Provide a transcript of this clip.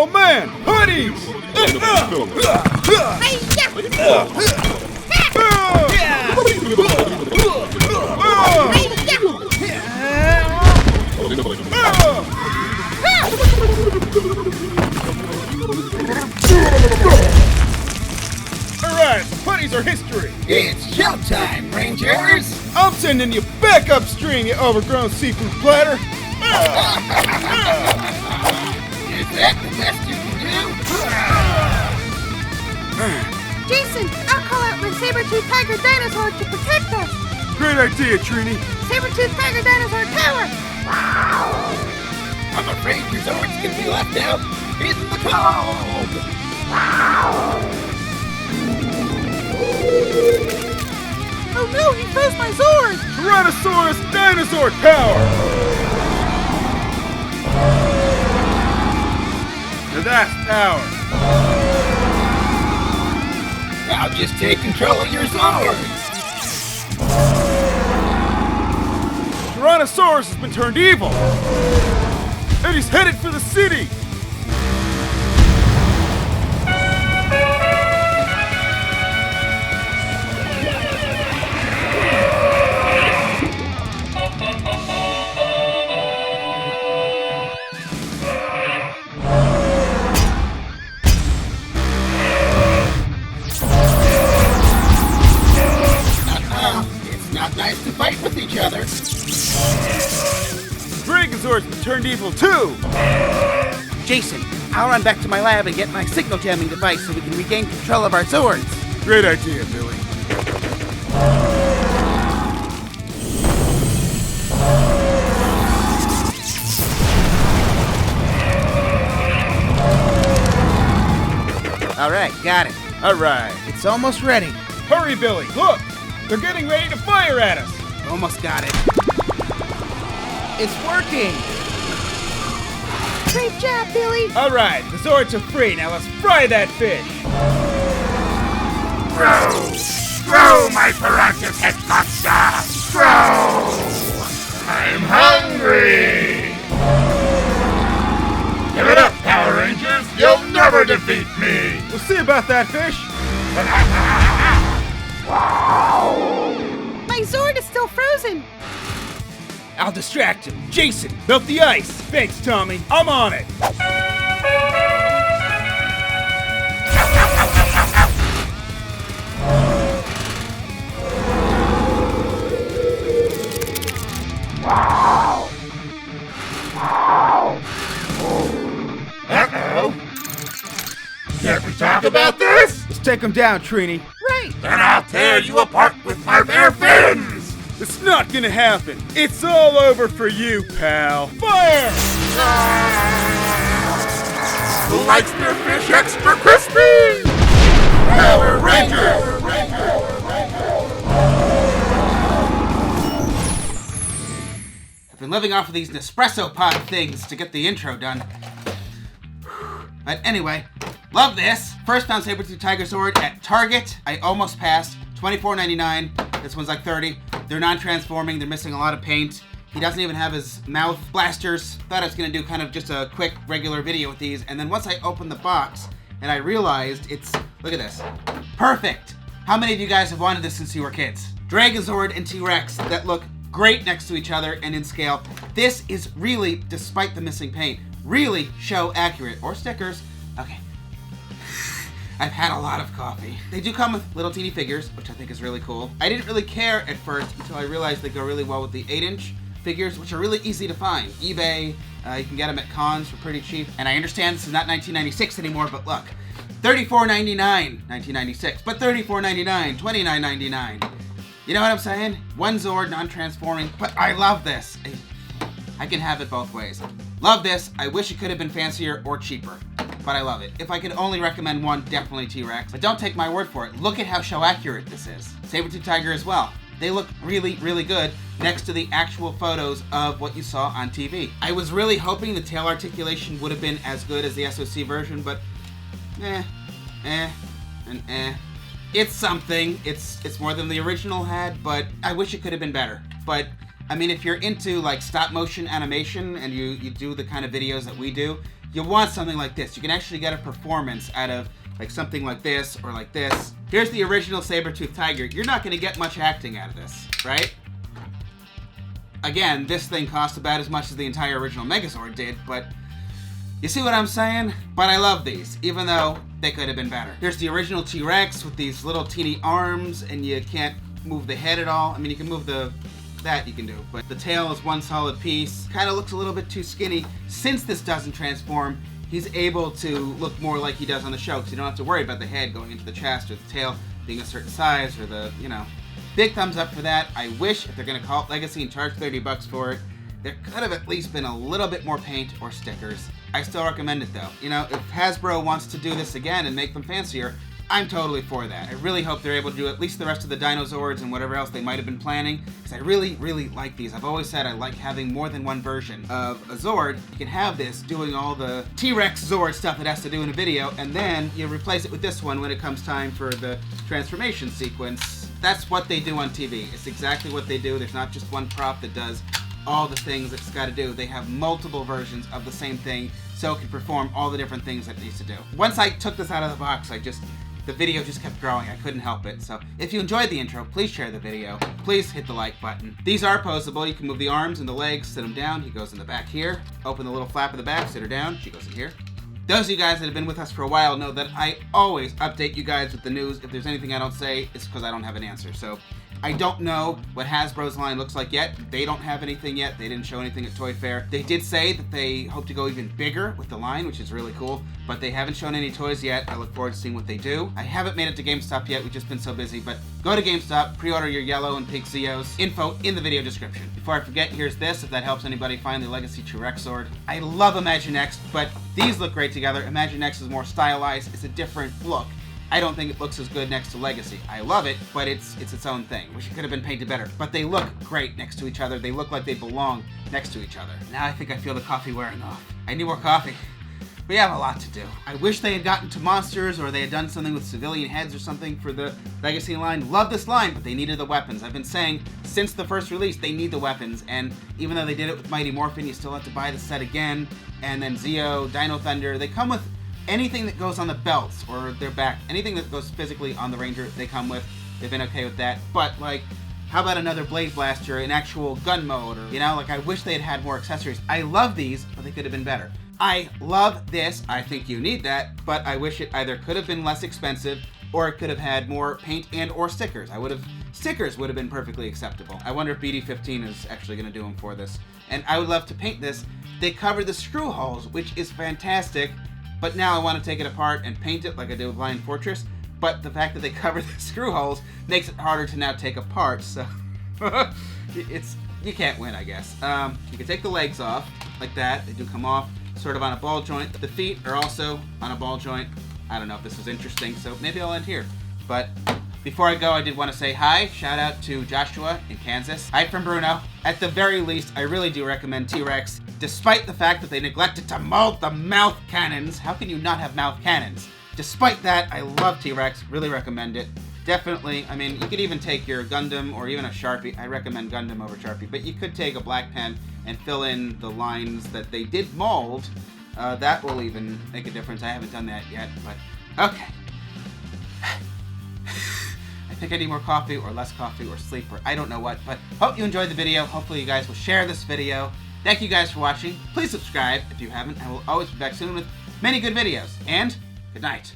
Oh man, hoodies! Alright, putties are history! It's showtime, Rangers! I'm sending you back upstream, you overgrown seafood platter! Is that the best you can do? Jason, I'll call out my Sabertooth Tiger Dinozord to protect us! Great idea, Trini! Sabertooth Tiger Dinozord power! I'm afraid your Zords can be left out in the cold! Oh no, he froze my Zord! Tyrannosaurus Dinozord power! Now that's power! I'll just take control of your Zords! Tyrannosaurus has been turned evil! And he's headed for the city! It's not nice to fight with each other. DRAGONZORD's been turned evil too! Jason, I'll run back to my lab and get my signal jamming device so we can regain control of our Zords. Great idea, Billy. Alright, got it. Alright. It's almost ready. Hurry, Billy! Look! They're getting ready to fire at us! Almost got it. It's working! Great job, Billy! Alright, the Zords are free. Now let's fry that fish! Grow, my ferocious head monster! Grow! I'm hungry! Give it up, Power Rangers! You'll never defeat me! We'll see about that fish! My Zord is still frozen! I'll distract him. Jason, melt the ice! Thanks, Tommy. I'm on it! Uh-oh! Can't we talk about this? Let's take him down, Trini. Right! Then I'll tear you apart with my bare fins! It's not gonna happen. It's all over for you, pal. Fire! Who likes their fish extra crispy? Power Rangers! I've been living off of these Nespresso pod things to get the intro done. But anyway, love this. First found Sabertooth Tiger Zord at Target. I almost passed. $24.99. This one's like $30. They're non-transforming. They're missing a lot of paint. He doesn't even have his mouth blasters. Thought I was gonna do kind of just a quick regular video with these. And then once I opened the box and I realized it's, look at this. Perfect. How many of you guys have wanted this since you were kids? DRAGONZORD and T-Rex that look great next to each other and in scale. This is really, despite the missing paint, really show accurate. Or stickers. Okay. I've had a lot of coffee. They do come with little teeny figures, which I think is really cool. I didn't really care at first until I realized they go really well with the 8-inch figures, which are really easy to find. eBay, you can get them at cons for pretty cheap. And I understand this is not 1996 anymore, but look. $34.99, 1996, but $34.99, $29.99. You know what I'm saying? One Zord, non-transforming, but I love this. I can have it both ways. Love this. I wish it could have been fancier or cheaper, but I love it. If I could only recommend one, definitely T-Rex. But don't take my word for it. Look at how show accurate this is. Sabertooth Tiger as well. They look really, really good next to the actual photos of what you saw on TV. I was really hoping the tail articulation would have been as good as the SoC version, but It's something. It's more than the original had, but I wish it could have been better. But I mean, if you're into like stop motion animation and you do the kind of videos that we do, you want something like this. You can actually get a performance out of like something like this or like this. Here's the original Sabertooth Tiger. You're not going to get much acting out of this, right? Again, this thing cost about as much as the entire original Megazord did, but you see what I'm saying? But I love these, even though they could have been better. Here's the original T-Rex with these little teeny arms, and you can't move the head at all. I mean, you can move that you can do, but the tail is one solid piece. Kind of looks a little bit too skinny. Since this doesn't transform, he's able to look more like he does on the show, because you don't have to worry about the head going into the chest or the tail being a certain size or the, you know. Big thumbs up for that. I wish if they're going to call it Legacy and charge $30 for it, there could have at least been a little bit more paint or stickers. I still recommend it though. You know, if Hasbro wants to do this again and make them fancier, I'm totally for that. I really hope they're able to do at least the rest of the Dinozords and whatever else they might have been planning, because I really, really like these. I've always said I like having more than one version of a Zord. You can have this doing all the T-Rex Zord stuff it has to do in a video, and then you replace it with this one when it comes time for the transformation sequence. That's what they do on TV. It's exactly what they do. There's not just one prop that does all the things it's got to do. They have multiple versions of the same thing, so it can perform all the different things that it needs to do. Once I took this out of the box, the video just kept growing. I couldn't help it. So if you enjoyed the intro, please share the video. Please hit the like button. These are posable. You can move the arms and the legs, sit them down. He goes in the back here. Open the little flap of the back, sit her down. She goes in here. Those of you guys that have been with us for a while know that I always update you guys with the news. If there's anything I don't say, it's because I don't have an answer. So I don't know what Hasbro's line looks like yet. They don't have anything yet. They didn't show anything at Toy Fair. They did say that they hope to go even bigger with the line, which is really cool, but they haven't shown any toys yet. I look forward to seeing what they do. I haven't made it to GameStop yet. We've just been so busy, but go to GameStop, pre-order your yellow and pink Zeos. Info in the video description. Before I forget, here's this, if that helps anybody find the Legacy T-Rex Zord. I love Imaginext, but these look great together. Imaginext is more stylized. It's a different look. I don't think it looks as good next to Legacy. I love it, but it's its own thing. Wish it could have been painted better. But they look great next to each other. They look like they belong next to each other. Now I think I feel the coffee wearing off. I need more coffee. We have a lot to do. I wish they had gotten to monsters, or they had done something with civilian heads or something for the Legacy line. Love this line, but they needed the weapons. I've been saying since the first release, they need the weapons. And even though they did it with Mighty Morphin, you still have to buy the set again. And then Zeo, Dino Thunder, they come with anything that goes on the belts or their back, anything that goes physically on the Ranger, they come with. They've been okay with that. But, like, how about another Blade Blaster, an actual gun mode, or, you know, like, I wish they had had more accessories. I love these, but they could have been better. I love this. I think you need that, but I wish it either could have been less expensive or it could have had more paint and or stickers. Stickers would have been perfectly acceptable. I wonder if BD15 is actually going to do them for this. And I would love to paint this. They cover the screw holes, which is fantastic. But now I want to take it apart and paint it like I did with Lion Fortress. But the fact that they cover the screw holes makes it harder to now take apart. So you can't win, I guess. You can take the legs off like that. They do come off sort of on a ball joint. The feet are also on a ball joint. I don't know if this is interesting, so maybe I'll end here. But before I go, I did want to say hi. Shout out to Joshua in Kansas. Hi from Bruno. At the very least, I really do recommend T-Rex. Despite the fact that they neglected to mold the mouth cannons. How can you not have mouth cannons? Despite that, I love T-Rex. Really recommend it. Definitely, I mean, you could even take your Gundam or even a Sharpie. I recommend Gundam over Sharpie. But you could take a black pen and fill in the lines that they did mold. That will even make a difference. I haven't done that yet, but okay. I think I need more coffee or less coffee or sleep or I don't know what, but hope you enjoyed the video. Hopefully you guys will share this video. Thank you guys for watching. Please subscribe if you haven't. I will always be back soon with many good videos. And good night.